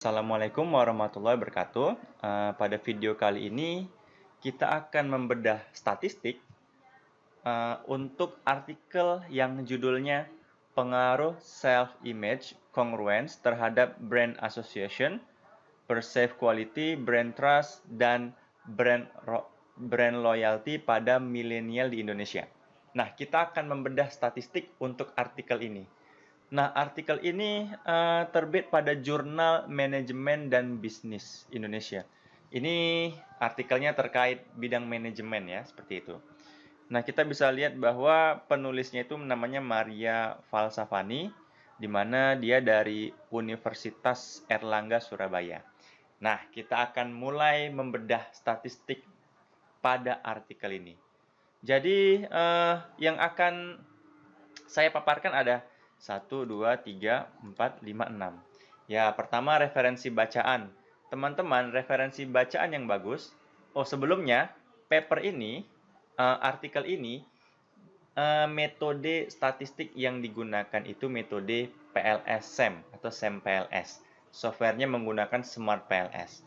Assalamualaikum warahmatullahi wabarakatuh. Pada video kali ini kita akan membedah statistik untuk artikel yang judulnya Pengaruh Self-Image Congruence terhadap Brand Association, Perceived Quality, Brand Trust, dan Brand Loyalty pada milenial di Indonesia. Nah, kita akan membedah statistik untuk artikel ini. Nah, artikel ini terbit pada Jurnal Manajemen dan Bisnis Indonesia. Ini artikelnya terkait bidang manajemen ya, seperti itu. Nah, kita bisa lihat bahwa penulisnya itu namanya Maria Falsafani, di mana dia dari Universitas Erlangga Surabaya. Nah, kita akan mulai membedah statistik pada artikel ini. Jadi, yang akan saya paparkan ada 1, 2, 3, 4, 5, 6. Ya, pertama referensi bacaan. Teman-teman, referensi bacaan yang bagus. Oh, sebelumnya, artikel ini, metode statistik yang digunakan itu metode PLS SEM atau SEM PLS. Softwarenya menggunakan Smart PLS.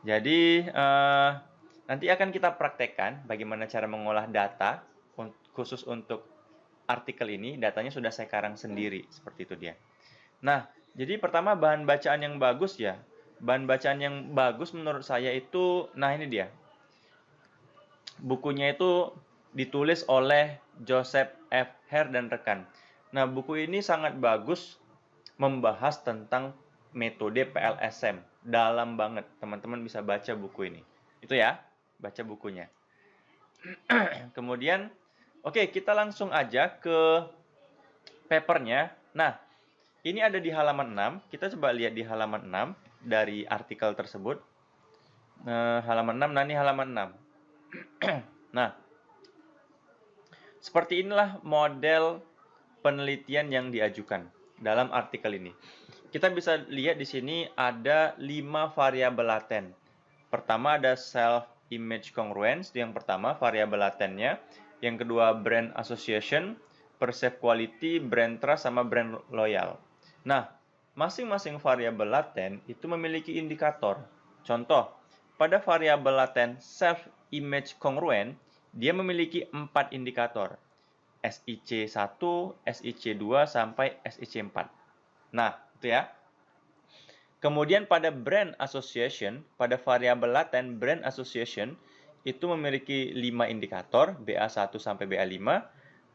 Jadi, nanti akan kita praktekkan bagaimana cara mengolah data khusus untuk artikel ini. Datanya sudah saya karang sendiri, seperti itu dia. Nah, jadi pertama bahan bacaan yang bagus ya. Bahan bacaan yang bagus menurut saya itu, nah ini dia. Bukunya itu ditulis oleh Joseph F. Hare dan rekan. Nah, buku ini sangat bagus membahas tentang metode PLSM. Dalam banget, teman-teman bisa baca buku ini. Itu ya, baca bukunya. Kemudian, oke, kita langsung aja ke papernya. Nah, ini ada di halaman 6. Kita coba lihat di halaman 6 dari artikel tersebut. Halaman 6, nah ini halaman 6. Nah, seperti inilah model penelitian yang diajukan dalam artikel ini. Kita bisa lihat di sini ada 5 variabel laten. Pertama ada self-image congruence, yang pertama variabel latennya. Yang kedua brand association, perceived quality, brand trust, sama brand loyal. Nah, masing-masing variabel laten itu memiliki indikator. Contoh, pada variabel laten self-image congruent, dia memiliki 4 indikator. SIC1, SIC2, sampai SIC4. Nah, itu ya. Kemudian pada brand association, pada variabel laten brand association, itu memiliki 5 indikator, BA1 sampai BA5.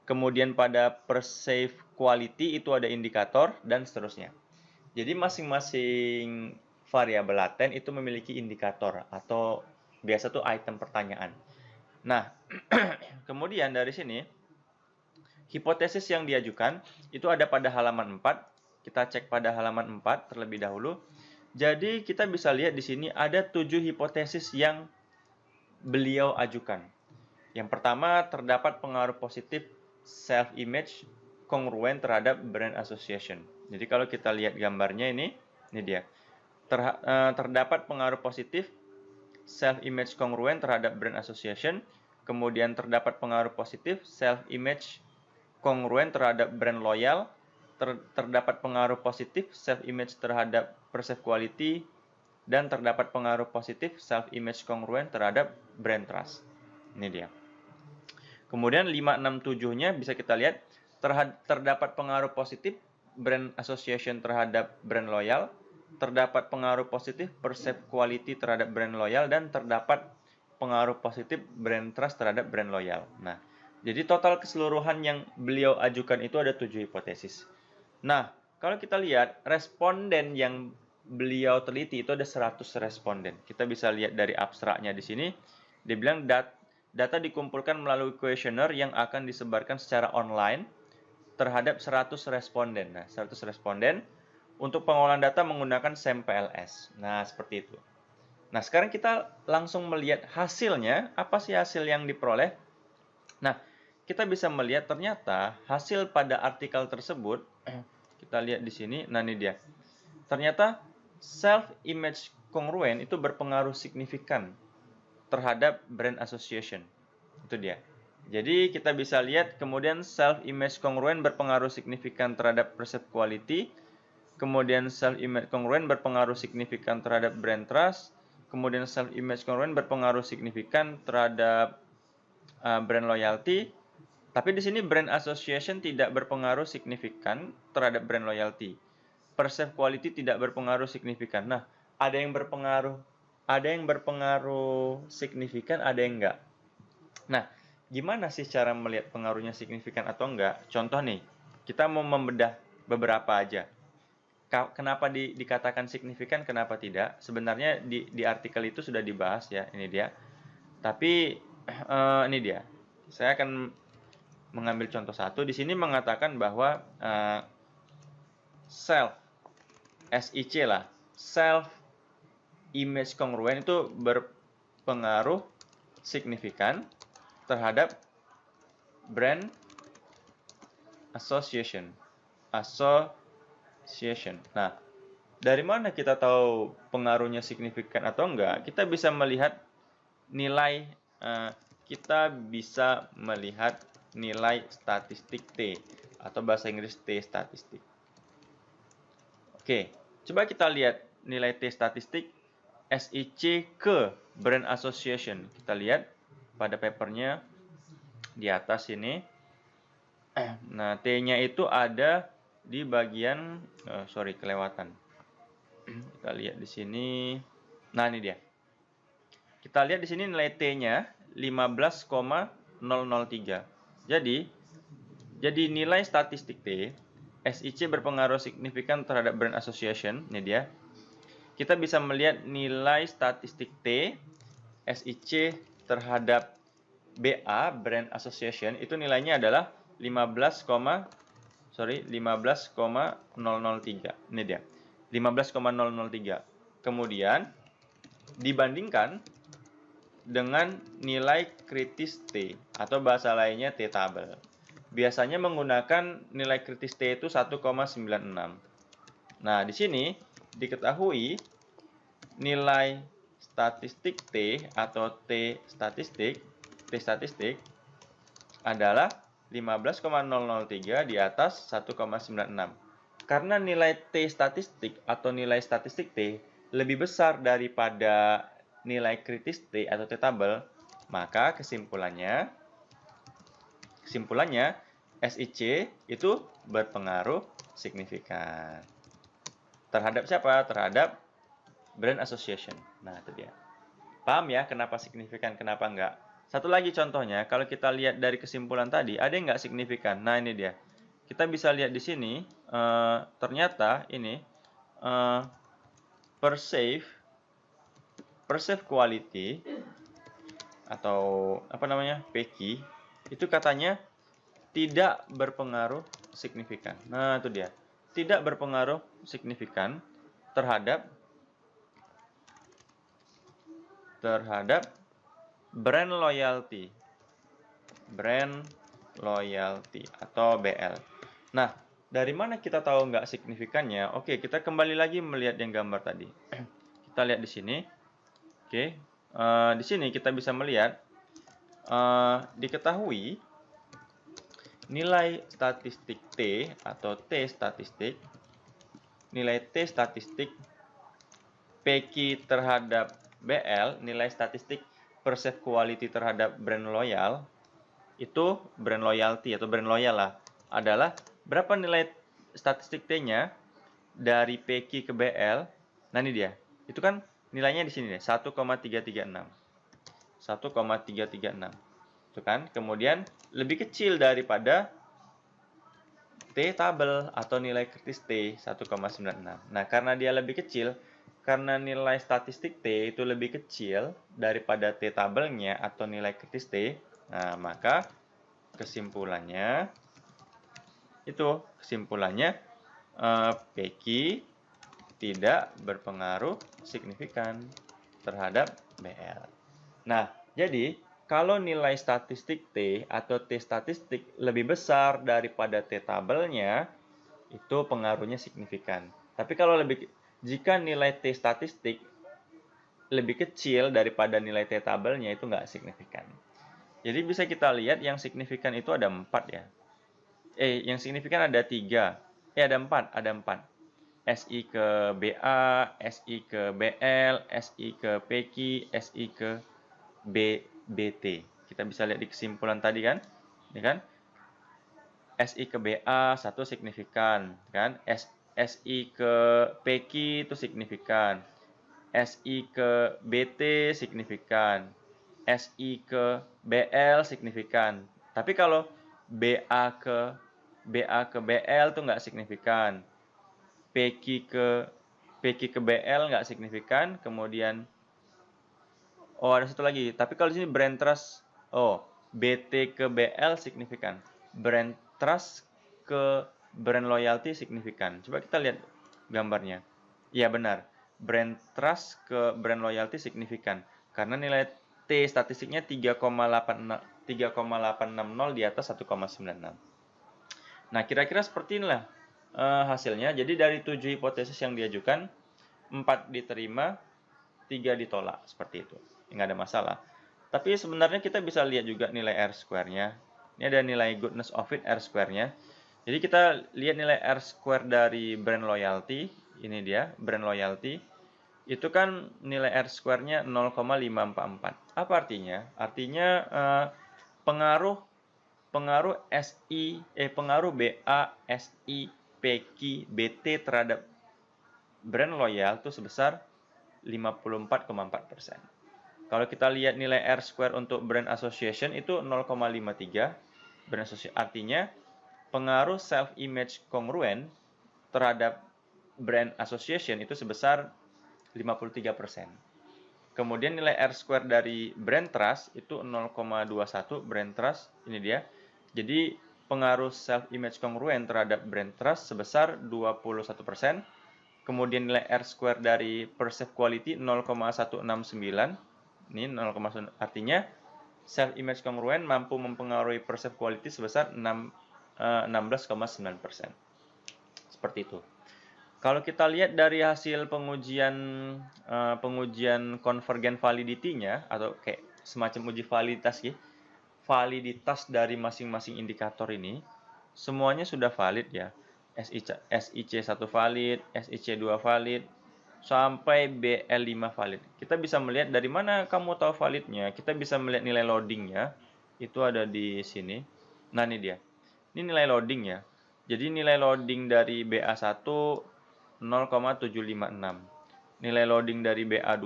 Kemudian pada perceived quality itu ada indikator, dan seterusnya. Jadi masing-masing variabel laten itu memiliki indikator, atau biasa tuh item pertanyaan. Nah, kemudian dari sini, hipotesis yang diajukan itu ada pada halaman 4. Kita cek pada halaman 4 terlebih dahulu. Jadi kita bisa lihat di sini ada 7 hipotesis yang beliau ajukan. Yang pertama, terdapat pengaruh positif self-image kongruen terhadap brand association. Jadi kalau kita lihat gambarnya ini dia. Terdapat pengaruh positif self-image kongruen terhadap brand association. Kemudian terdapat pengaruh positif self-image kongruen terhadap brand loyal. Terdapat pengaruh positif self-image terhadap perceived quality, dan terdapat pengaruh positif self-image kongruen terhadap brand trust. Ini dia. Kemudian 5, 6, 7-nya bisa kita lihat, terdapat pengaruh positif brand association terhadap brand loyal, terdapat pengaruh positif perceived quality terhadap brand loyal, dan terdapat pengaruh positif brand trust terhadap brand loyal. Nah, jadi total keseluruhan yang beliau ajukan itu ada 7 hipotesis. Nah, kalau kita lihat responden yang beliau teliti itu ada 100 responden. Kita bisa lihat dari abstraknya di sini. Dia bilang data dikumpulkan melalui kuesioner yang akan disebarkan secara online terhadap 100 responden. Nah, 100 responden untuk pengolahan data menggunakan SEM PLS. Nah, seperti itu. Nah, sekarang kita langsung melihat hasilnya. Apa sih hasil yang diperoleh? Nah, kita bisa melihat ternyata hasil pada artikel tersebut, kita lihat di sini, nah ini dia. Ternyata self-image kongruen itu berpengaruh signifikan terhadap brand association. Itu dia. Jadi kita bisa lihat kemudian self-image kongruen berpengaruh signifikan terhadap perceived quality, kemudian self-image congruent berpengaruh signifikan terhadap brand trust, kemudian self-image congruent berpengaruh signifikan terhadap brand loyalty, tapi di sini brand association tidak berpengaruh signifikan terhadap brand loyalty. Perceived quality tidak berpengaruh signifikan. Nah, ada yang berpengaruh signifikan, ada yang enggak. Nah, gimana sih cara melihat pengaruhnya signifikan atau enggak? Contoh nih, kita mau membedah beberapa aja. Kenapa dikatakan signifikan, kenapa tidak? Sebenarnya di artikel itu sudah dibahas ya, ini dia. Tapi ini dia. Saya akan mengambil contoh satu. Di sini mengatakan bahwa self SIC lah, self image congruent itu berpengaruh signifikan terhadap brand association. Nah, dari mana kita tahu pengaruhnya signifikan atau enggak? Kita bisa melihat nilai statistik T atau bahasa Inggris T statistik. Oke, coba kita lihat nilai T statistik SIC ke brand association. Kita lihat pada papernya di atas ini. Nah, T-nya itu ada di bagian kelewatan. Kita lihat di sini. Nah, ini dia. Kita lihat di sini nilai T-nya 15,003. Jadi nilai statistik T, SIC berpengaruh signifikan terhadap brand association, ini dia. Kita bisa melihat nilai statistik T, SIC terhadap BA, brand association, itu nilainya adalah 15,003. Ini dia. 15,003. Kemudian dibandingkan dengan nilai kritis T atau bahasa lainnya T-table. Biasanya menggunakan nilai kritis T itu 1,96. Nah, di sini diketahui nilai statistik T atau T statistik adalah 15,003 di atas 1,96. Karena nilai T statistik atau nilai statistik T lebih besar daripada nilai kritis T atau T-table, maka kesimpulannya SIC itu berpengaruh signifikan. Terhadap siapa? Terhadap brand association. Nah, itu dia. Paham ya kenapa signifikan, kenapa enggak? Satu lagi contohnya, kalau kita lihat dari kesimpulan tadi, ada yang enggak signifikan? Nah, ini dia. Kita bisa lihat di sini, ternyata ini perceived quality atau apa namanya, PQ, itu katanya tidak berpengaruh signifikan. Nah, itu dia. Tidak berpengaruh signifikan terhadap brand loyalty atau BL. Nah, dari mana kita tahu nggak signifikannya? Oke, kita kembali lagi melihat yang gambar tadi. Kita lihat di sini. Oke, di sini kita bisa melihat diketahui nilai statistik T atau T statistik, nilai T statistik PQ terhadap BL, nilai statistik perceived quality terhadap brand loyal, itu brand loyalty atau brand loyal lah, adalah berapa nilai statistik T-nya dari PQ ke BL. Nah, ini dia. Itu kan nilainya di sini deh, 1,336. 1,336. Itu kan. Kemudian lebih kecil daripada T-table atau nilai kritis T 1,96. Nah, karena dia lebih kecil, karena nilai statistik T itu lebih kecil daripada T-tabelnya atau nilai kritis T, nah, maka kesimpulannya PQ tidak berpengaruh signifikan terhadap BL. Nah, jadi kalau nilai statistik T atau T statistik lebih besar daripada T-tabelnya, itu pengaruhnya signifikan. Tapi jika nilai T statistik lebih kecil daripada nilai T-tabelnya, itu nggak signifikan. Jadi bisa kita lihat yang signifikan itu ada 4 ya. Yang signifikan ada 3. Ada 4. SI ke BA, SI ke BL, SI ke PQ, SI ke BT. Kita bisa lihat di kesimpulan tadi kan, ini kan SI ke BA 1 signifikan kan, SI ke PQ itu signifikan, SI ke BT signifikan, SI ke BL signifikan. Tapi kalau BA ke BL itu nggak signifikan, PQ ke BL nggak signifikan, kemudian ada satu lagi. Tapi kalau di sini brand trust, BT ke BL signifikan, brand trust ke brand loyalty signifikan. Coba kita lihat gambarnya. Iya benar, brand trust ke brand loyalty signifikan karena nilai T statistiknya 3,860 di atas 1,96. Nah, kira-kira seperti inilah hasilnya. Jadi dari 7 hipotesis yang diajukan, 4 diterima, 3 ditolak, seperti itu. Nggak ada masalah. Tapi sebenarnya kita bisa lihat juga nilai R-square-nya. Ini ada nilai goodness of it R-square-nya. Jadi kita lihat nilai R-square dari brand loyalty. Ini dia, brand loyalty. Itu kan nilai R-square-nya 0,544. Apa artinya? Artinya pengaruh pengaruh BA, SI, PQ, BT terhadap brand loyal itu sebesar 54,4%. Kalau kita lihat nilai R square untuk brand association itu 0,53. Brand association artinya pengaruh self image kongruen terhadap brand association itu sebesar 53%. Kemudian nilai R square dari brand trust itu 0,21. Brand trust ini dia. Jadi pengaruh self image kongruen terhadap brand trust sebesar 21%. Kemudian nilai R square dari perceived quality 0,169. Ini 0,1 artinya self image kongruen mampu mempengaruhi perceived quality sebesar 16,9%. Seperti itu. Kalau kita lihat dari hasil pengujian convergent validity-nya atau kayak semacam uji validitas ya, validitas dari masing-masing indikator ini semuanya sudah valid ya. SIC1 valid, SIC2 valid, sampai BL5 valid. Kita bisa melihat dari mana kamu tahu validnya. Kita bisa melihat nilai loadingnya. Itu ada di sini. Nah, ini dia. Ini nilai loading ya. Jadi nilai loading dari BA1 0,756. Nilai loading dari BA2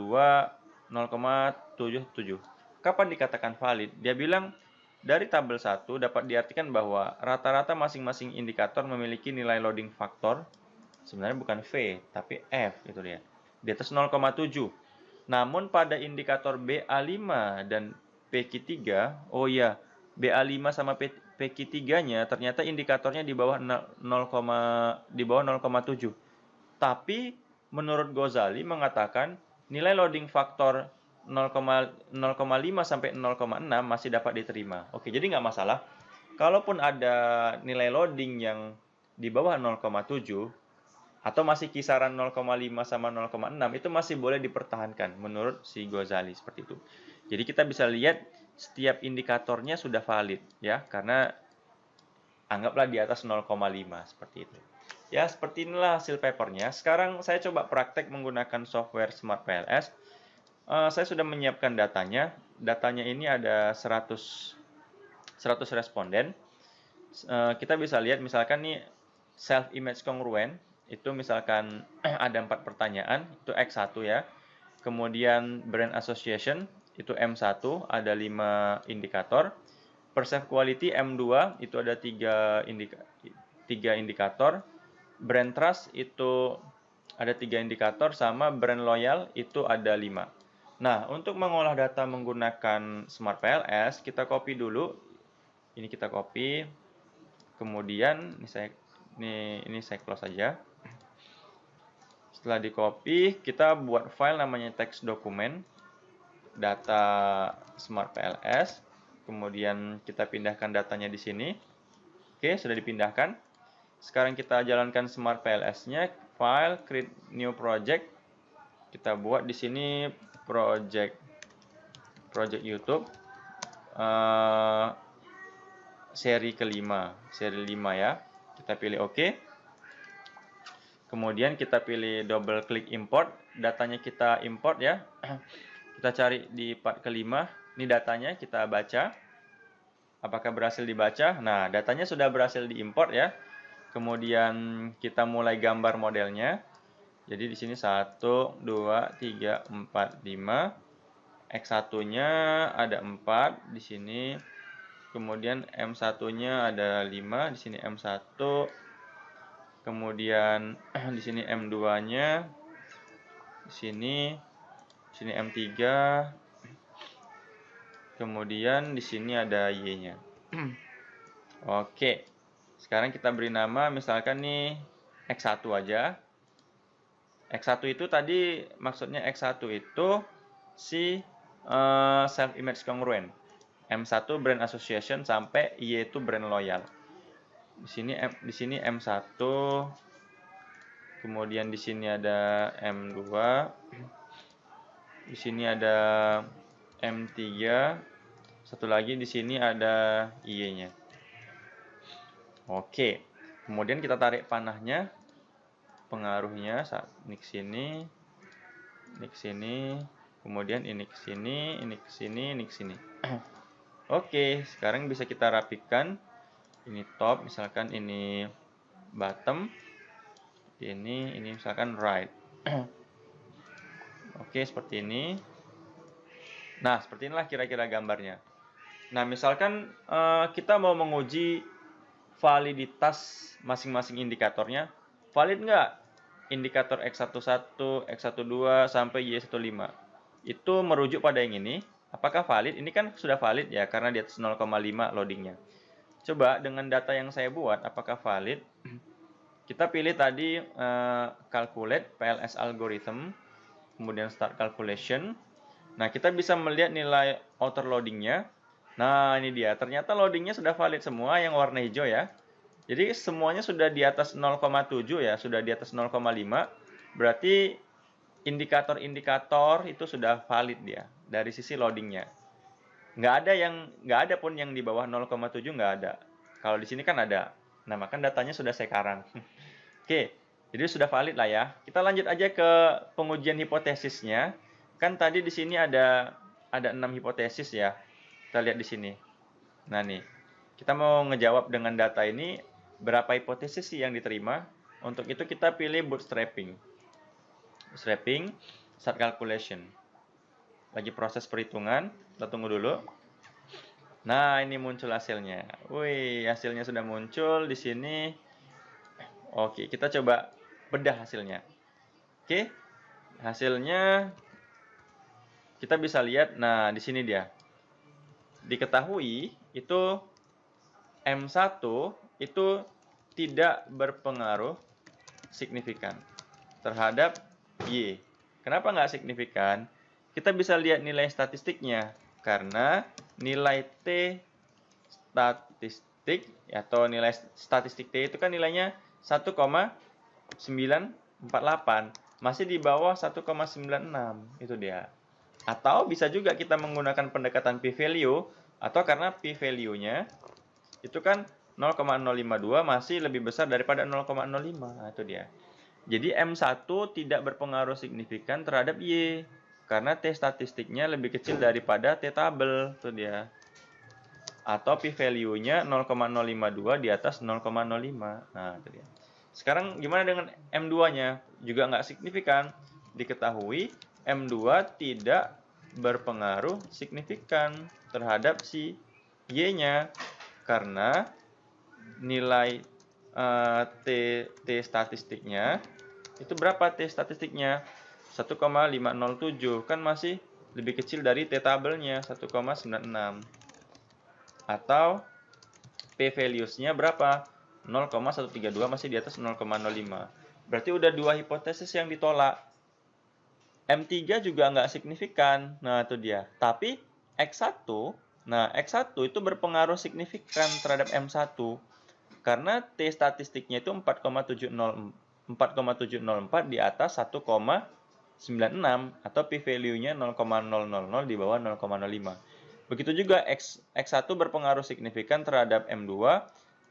0,77. Kapan dikatakan valid? Dia bilang dari tabel 1 dapat diartikan bahwa rata-rata masing-masing indikator memiliki nilai loading faktor, sebenarnya bukan V, tapi F, itu dia, di atas 0,7. Namun pada indikator BA5 dan PQ3, oh ya, BA5 sama PQ3-nya ternyata indikatornya di bawah 0,7. Tapi menurut Ghazali mengatakan nilai loading faktor 0,5 sampai 0,6 masih dapat diterima. Oke, jadi nggak masalah. Kalaupun ada nilai loading yang di bawah 0,7 atau masih kisaran 0,5 sama 0,6 itu masih boleh dipertahankan menurut si Ghazali seperti itu. Jadi kita bisa lihat setiap indikatornya sudah valid ya, karena anggaplah di atas 0,5 seperti itu. Ya, seperti inilah hasil papernya. Sekarang saya coba praktek menggunakan software Smart PLS. Saya sudah menyiapkan datanya. Datanya ini ada 100 responden. Kita bisa lihat misalkan nih self image kongruen itu misalkan ada 4 pertanyaan, itu X1 ya. Kemudian brand association itu M1, ada 5 indikator. Perceived quality M2 itu ada 3 indikator. Brand trust itu ada 3 indikator, sama brand loyal itu ada 5. Nah, untuk mengolah data menggunakan Smart PLS, kita copy dulu. Ini kita copy. Kemudian ini saya close saja. Setelah di copy, kita buat file namanya text document data Smart PLS. Kemudian kita pindahkan datanya di sini. Oke, sudah dipindahkan. Sekarang kita jalankan Smart PLS-nya, file create new project. Kita buat di sini project YouTube seri kelima, seri 5 ya. Kita pilih OK. Kemudian kita pilih double klik import, datanya kita import ya. Kita cari di part kelima, ini datanya kita baca. Apakah berhasil dibaca? Nah, datanya sudah berhasil diimport ya. Kemudian kita mulai gambar modelnya. Jadi di sini 1, 2, 3, 4, 5. X1-nya ada 4 di sini. Kemudian M1-nya ada 5, di sini M1. Kemudian di sini M2-nya, di sini M3. Kemudian di sini ada Y-nya. Oke. Sekarang kita beri nama misalkan nih X1 aja. X1 itu tadi maksudnya X1 itu si self image congruent. M1 brand association sampai Y itu brand loyal. Di sini M1, kemudian di sini ada M2, di sini ada M3, satu lagi di sini ada Y-nya. Oke, kemudian kita tarik panahnya, pengaruhnya ini ke sini, ini ke sini, kemudian ini ke sini, ini ke sini, ini ke sini. Oke, sekarang bisa kita rapikan. Ini top, misalkan ini bottom, ini misalkan right. Oke, seperti ini. Nah, seperti inilah kira-kira gambarnya. Nah, misalkan kita mau menguji validitas masing-masing indikatornya, valid nggak? Indikator X11, X12 sampai Y15. Itu merujuk pada yang ini. Apakah valid? Ini kan sudah valid ya, karena di atas 0,5 loadingnya. Coba dengan data yang saya buat, apakah valid? Kita pilih tadi calculate PLS algorithm, kemudian start calculation. Nah, kita bisa melihat nilai outer loadingnya. Nah, ini dia. Ternyata loadingnya sudah valid semua yang warna hijau ya. Jadi semuanya sudah di atas 0,7 ya, sudah di atas 0,5. Berarti indikator-indikator itu sudah valid dia dari sisi loadingnya. Nggak ada pun yang di bawah 0,7 nggak ada. Kalau di sini kan ada. Nah, maka datanya sudah saya karang. Oke, jadi sudah valid lah ya. Kita lanjut aja ke pengujian hipotesisnya. Kan tadi di sini ada 6 hipotesis ya. Kita lihat di sini. Nah nih, kita mau ngejawab dengan data ini berapa hipotesis sih yang diterima. Untuk itu kita pilih bootstrapping. Bootstrapping, start calculation. Lagi proses perhitungan, kita tunggu dulu. Nah, ini muncul hasilnya. Wih, hasilnya sudah muncul di sini. Oke, kita coba bedah hasilnya. Oke, hasilnya kita bisa lihat. Nah, di sini dia. Diketahui itu M1 itu tidak berpengaruh signifikan terhadap Y. Kenapa nggak signifikan? Kita bisa lihat nilai statistiknya. Karena nilai T statistik atau nilai statistik T itu kan nilainya 1,948. Masih di bawah 1,96. Itu dia. Atau bisa juga kita menggunakan pendekatan p-value, atau karena p-value-nya itu kan 0,052 masih lebih besar daripada 0,05. Nah, itu dia. Jadi M1 tidak berpengaruh signifikan terhadap Y, karena T statistiknya lebih kecil daripada T tabel. Itu dia. Atau p-value-nya 0,052 di atas 0,05. Nah, itu dia. Sekarang gimana dengan M2-nya? Juga nggak signifikan. Diketahui M2 tidak berpengaruh signifikan terhadap si Y-nya. Karena nilai T statistiknya itu berapa T statistiknya? 1,507, kan masih lebih kecil dari T tabelnya 1,96. Atau p-values-nya berapa? 0,132, masih di atas 0,05. Berarti udah dua hipotesis yang ditolak. M3 juga nggak signifikan. Nah, itu dia. Tapi X1, nah X1 itu berpengaruh signifikan terhadap M1. Karena T statistiknya itu 4,704 di atas 1,96 atau p-value-nya 0,000 di bawah 0,05. Begitu juga X1 berpengaruh signifikan terhadap M2,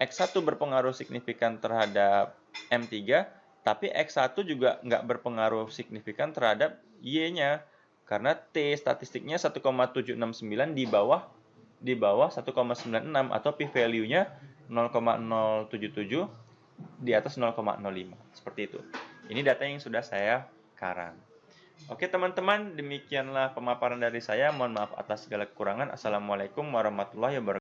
X1 berpengaruh signifikan terhadap M3, Tapi X1 juga nggak berpengaruh signifikan terhadap Y-nya. Karena T statistiknya 1,769 di bawah 1,96 atau p-value-nya 0,077 di atas 0,05. Seperti itu. Ini data yang sudah saya karang. Oke teman-teman, demikianlah pemaparan dari saya. Mohon maaf atas segala kekurangan. Assalamualaikum warahmatullahi wabarakatuh.